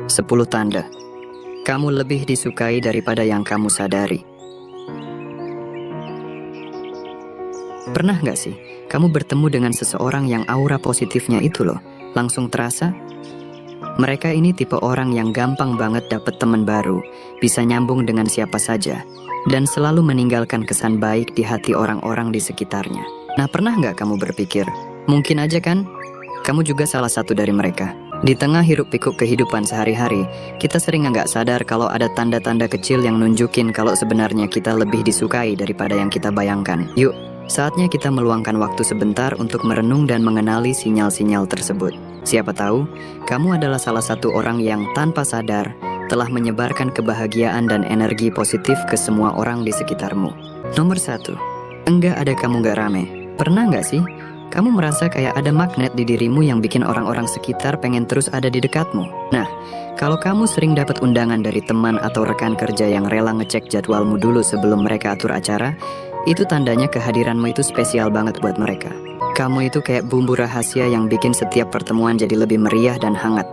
10 tanda kamu lebih disukai daripada yang kamu sadari. Pernah nggak sih kamu bertemu dengan seseorang yang aura positifnya itu loh langsung terasa? Mereka ini tipe orang yang gampang banget dapet teman baru, bisa nyambung dengan siapa saja, dan selalu meninggalkan kesan baik di hati orang-orang di sekitarnya. Nah, pernah nggak kamu berpikir, mungkin aja kan, kamu juga salah satu dari mereka? Di tengah hiruk-pikuk kehidupan sehari-hari, kita sering nggak sadar kalau ada tanda-tanda kecil yang nunjukin kalau sebenarnya kita lebih disukai daripada yang kita bayangkan. Yuk, saatnya kita meluangkan waktu sebentar untuk merenung dan mengenali sinyal-sinyal tersebut. Siapa tahu, kamu adalah salah satu orang yang tanpa sadar telah menyebarkan kebahagiaan dan energi positif ke semua orang di sekitarmu. Nomor 1, enggak ada kamu gak rame. Pernah nggak sih, kamu merasa kayak ada magnet di dirimu yang bikin orang-orang sekitar pengen terus ada di dekatmu? Nah, kalau kamu sering dapat undangan dari teman atau rekan kerja yang rela ngecek jadwalmu dulu sebelum mereka atur acara, itu tandanya kehadiranmu itu spesial banget buat mereka. Kamu itu kayak bumbu rahasia yang bikin setiap pertemuan jadi lebih meriah dan hangat.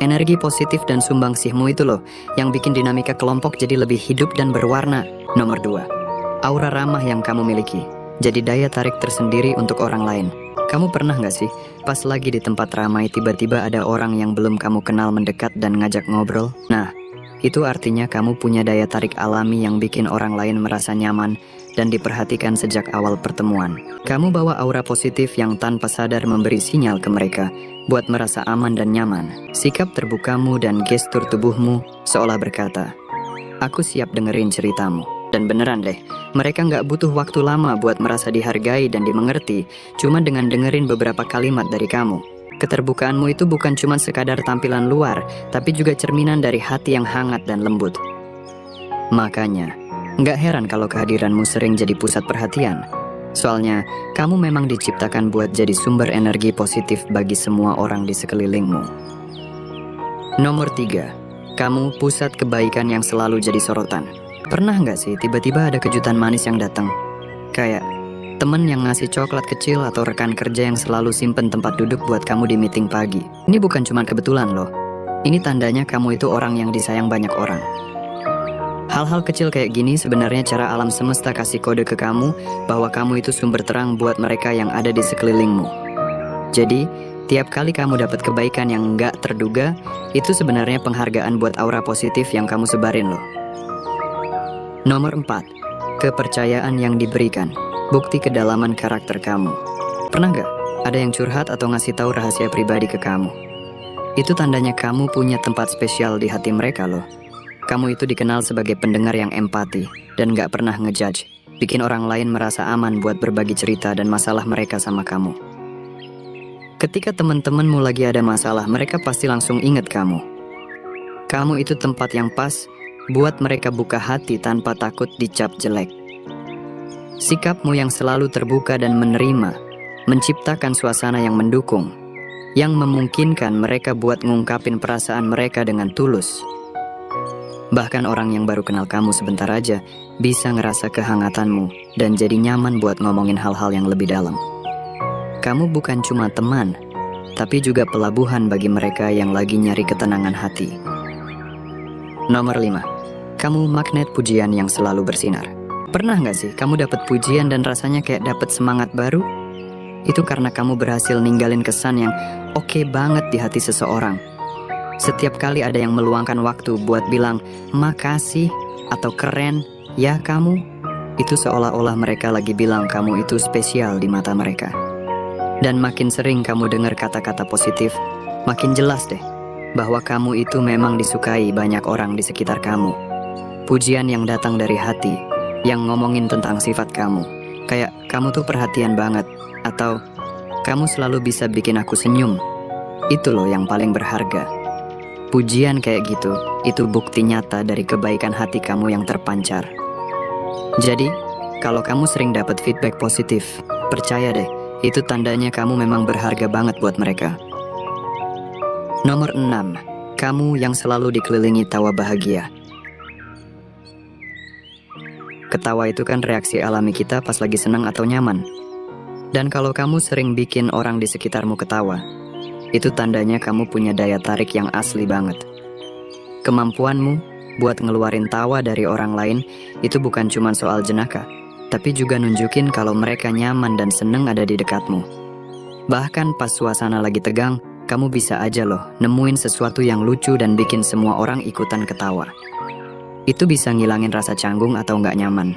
Energi positif dan sumbangsihmu itu loh, yang bikin dinamika kelompok jadi lebih hidup dan berwarna. Nomor 2, aura ramah yang kamu miliki, jadi daya tarik tersendiri untuk orang lain. Kamu pernah nggak sih, pas lagi di tempat ramai tiba-tiba ada orang yang belum kamu kenal mendekat dan ngajak ngobrol? Nah, itu artinya kamu punya daya tarik alami yang bikin orang lain merasa nyaman dan diperhatikan sejak awal pertemuan. Kamu bawa aura positif yang tanpa sadar memberi sinyal ke mereka buat merasa aman dan nyaman. Sikap terbukamu dan gestur tubuhmu seolah berkata, aku siap dengerin ceritamu. Dan beneran deh, mereka nggak butuh waktu lama buat merasa dihargai dan dimengerti cuma dengan dengerin beberapa kalimat dari kamu. Keterbukaanmu itu bukan cuma sekadar tampilan luar, tapi juga cerminan dari hati yang hangat dan lembut. Makanya, nggak heran kalau kehadiranmu sering jadi pusat perhatian. Soalnya, kamu memang diciptakan buat jadi sumber energi positif bagi semua orang di sekelilingmu. Nomor 3, kamu pusat kebaikan yang selalu jadi sorotan. Pernah nggak sih tiba-tiba ada kejutan manis yang datang? Kayak temen yang ngasih coklat kecil atau rekan kerja yang selalu simpen tempat duduk buat kamu di meeting pagi. Ini bukan cuma kebetulan loh. Ini tandanya kamu itu orang yang disayang banyak orang. Hal-hal kecil kayak gini sebenarnya cara alam semesta kasih kode ke kamu bahwa kamu itu sumber terang buat mereka yang ada di sekelilingmu. Jadi, tiap kali kamu dapat kebaikan yang nggak terduga, itu sebenarnya penghargaan buat aura positif yang kamu sebarin loh. Nomor 4, kepercayaan yang diberikan. Bukti kedalaman karakter kamu. Pernah nggak ada yang curhat atau ngasih tahu rahasia pribadi ke kamu? Itu tandanya kamu punya tempat spesial di hati mereka loh. Kamu itu dikenal sebagai pendengar yang empati dan nggak pernah ngejudge, bikin orang lain merasa aman buat berbagi cerita dan masalah mereka sama kamu. Ketika teman-temanmu lagi ada masalah, mereka pasti langsung ingat kamu. Kamu itu tempat yang pas buat mereka buka hati tanpa takut dicap jelek. Sikapmu yang selalu terbuka dan menerima, menciptakan suasana yang mendukung, yang memungkinkan mereka buat ngungkapin perasaan mereka dengan tulus. Bahkan orang yang baru kenal kamu sebentar aja bisa ngerasa kehangatanmu dan jadi nyaman buat ngomongin hal-hal yang lebih dalam. Kamu bukan cuma teman, tapi juga pelabuhan bagi mereka yang lagi nyari ketenangan hati. Nomor 5, kamu magnet pujian yang selalu bersinar. Pernah nggak sih kamu dapat pujian dan rasanya kayak dapat semangat baru? Itu karena kamu berhasil ninggalin kesan yang oke banget di hati seseorang. Setiap kali ada yang meluangkan waktu buat bilang makasih atau keren ya kamu, itu seolah-olah mereka lagi bilang kamu itu spesial di mata mereka. Dan makin sering kamu dengar kata-kata positif, makin jelas deh bahwa kamu itu memang disukai banyak orang di sekitar kamu. Pujian yang datang dari hati, yang ngomongin tentang sifat kamu, kayak kamu tuh perhatian banget, atau kamu selalu bisa bikin aku senyum. Itu loh yang paling berharga. Pujian kayak gitu, itu bukti nyata dari kebaikan hati kamu yang terpancar. Jadi, kalau kamu sering dapat feedback positif, percaya deh, itu tandanya kamu memang berharga banget buat mereka. Nomor 6, kamu yang selalu dikelilingi tawa bahagia. Ketawa itu kan reaksi alami kita pas lagi senang atau nyaman. Dan kalau kamu sering bikin orang di sekitarmu ketawa, itu tandanya kamu punya daya tarik yang asli banget. Kemampuanmu buat ngeluarin tawa dari orang lain itu bukan cuma soal jenaka, tapi juga nunjukin kalau mereka nyaman dan seneng ada di dekatmu. Bahkan pas suasana lagi tegang, kamu bisa aja loh nemuin sesuatu yang lucu dan bikin semua orang ikutan ketawa. Itu bisa ngilangin rasa canggung atau nggak nyaman.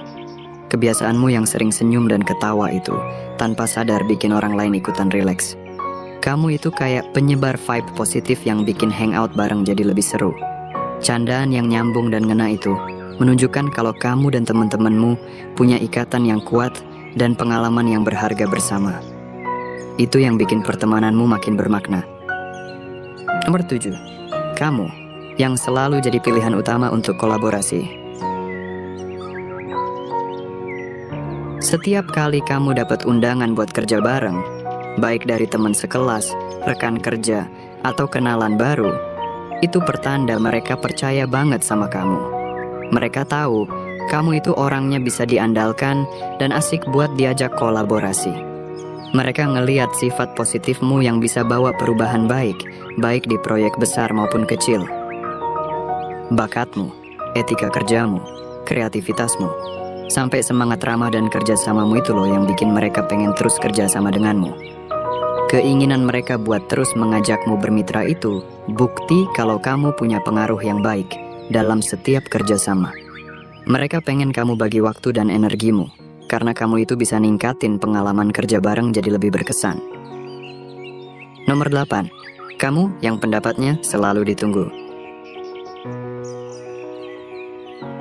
Kebiasaanmu yang sering senyum dan ketawa itu tanpa sadar bikin orang lain ikutan rileks. Kamu itu kayak penyebar vibe positif yang bikin hangout bareng jadi lebih seru. Candaan yang nyambung dan ngena itu menunjukkan kalau kamu dan teman-temanmu punya ikatan yang kuat dan pengalaman yang berharga bersama. Itu yang bikin pertemananmu makin bermakna. Nomor 7. Kamu yang selalu jadi pilihan utama untuk kolaborasi. Setiap kali kamu dapat undangan buat kerja bareng, baik dari teman sekelas, rekan kerja, atau kenalan baru, itu pertanda mereka percaya banget sama kamu. Mereka tahu kamu itu orangnya bisa diandalkan dan asik buat diajak kolaborasi. Mereka ngeliat sifat positifmu yang bisa bawa perubahan baik di proyek besar maupun kecil. Bakatmu, etika kerjamu, kreativitasmu, sampai semangat ramah dan kerjasamamu itu loh yang bikin mereka pengen terus kerja sama denganmu. Keinginan mereka buat terus mengajakmu bermitra itu bukti kalau kamu punya pengaruh yang baik dalam setiap kerjasama. Mereka pengen kamu bagi waktu dan energimu, karena kamu itu bisa ningkatin pengalaman kerja bareng jadi lebih berkesan. Nomor 8. Kamu yang pendapatnya selalu ditunggu.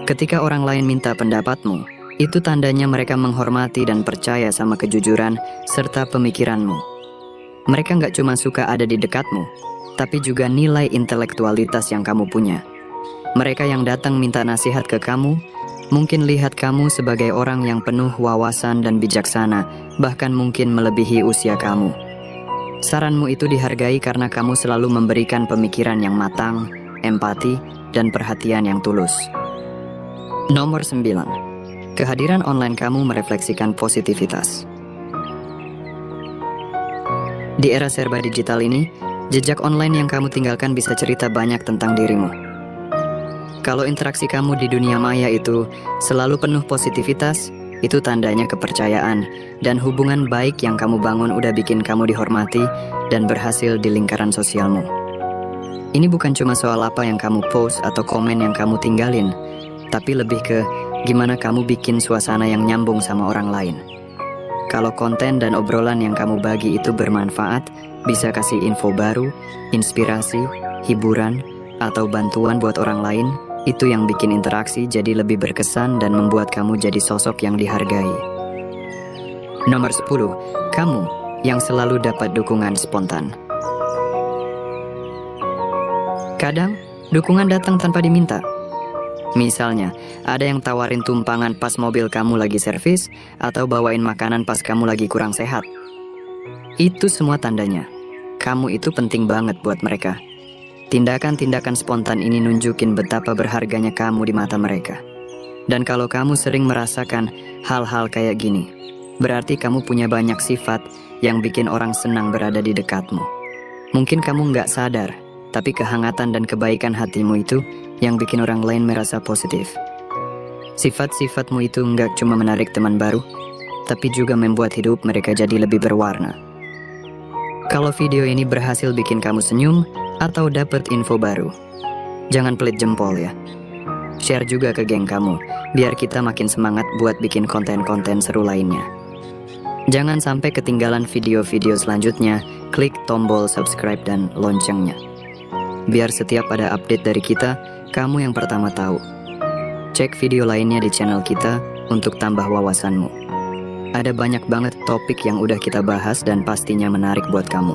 Ketika orang lain minta pendapatmu, itu tandanya mereka menghormati dan percaya sama kejujuran serta pemikiranmu. Mereka nggak cuma suka ada di dekatmu, tapi juga nilai intelektualitas yang kamu punya. Mereka yang datang minta nasihat ke kamu, mungkin lihat kamu sebagai orang yang penuh wawasan dan bijaksana, bahkan mungkin melebihi usia kamu. Saranmu itu dihargai karena kamu selalu memberikan pemikiran yang matang, empati, dan perhatian yang tulus. Nomor 9. Kehadiran online kamu merefleksikan positivitas. Di era serba digital ini, jejak online yang kamu tinggalkan bisa cerita banyak tentang dirimu. Kalau interaksi kamu di dunia maya itu selalu penuh positivitas, itu tandanya kepercayaan dan hubungan baik yang kamu bangun udah bikin kamu dihormati dan berhasil di lingkaran sosialmu. Ini bukan cuma soal apa yang kamu post atau komen yang kamu tinggalin, tapi lebih ke gimana kamu bikin suasana yang nyambung sama orang lain. Kalau konten dan obrolan yang kamu bagi itu bermanfaat, bisa kasih info baru, inspirasi, hiburan, atau bantuan buat orang lain, itu yang bikin interaksi jadi lebih berkesan dan membuat kamu jadi sosok yang dihargai. Nomor 10. Kamu yang selalu dapat dukungan spontan. Kadang, dukungan datang tanpa diminta. Misalnya, ada yang tawarin tumpangan pas mobil kamu lagi servis, atau bawain makanan pas kamu lagi kurang sehat. Itu semua tandanya kamu itu penting banget buat mereka. Tindakan-tindakan spontan ini nunjukin betapa berharganya kamu di mata mereka. Dan kalau kamu sering merasakan hal-hal kayak gini, berarti kamu punya banyak sifat yang bikin orang senang berada di dekatmu. Mungkin kamu nggak sadar, tapi kehangatan dan kebaikan hatimu itu yang bikin orang lain merasa positif. Sifat-sifatmu itu nggak cuma menarik teman baru, tapi juga membuat hidup mereka jadi lebih berwarna. Kalau video ini berhasil bikin kamu senyum atau dapet info baru, jangan pelit jempol ya. Share juga ke geng kamu, biar kita makin semangat buat bikin konten-konten seru lainnya. Jangan sampai ketinggalan video-video selanjutnya, klik tombol subscribe dan loncengnya. Biar setiap ada update dari kita, kamu yang pertama tahu. Cek video lainnya di channel kita untuk tambah wawasanmu. Ada banyak banget topik yang udah kita bahas dan pastinya menarik buat kamu.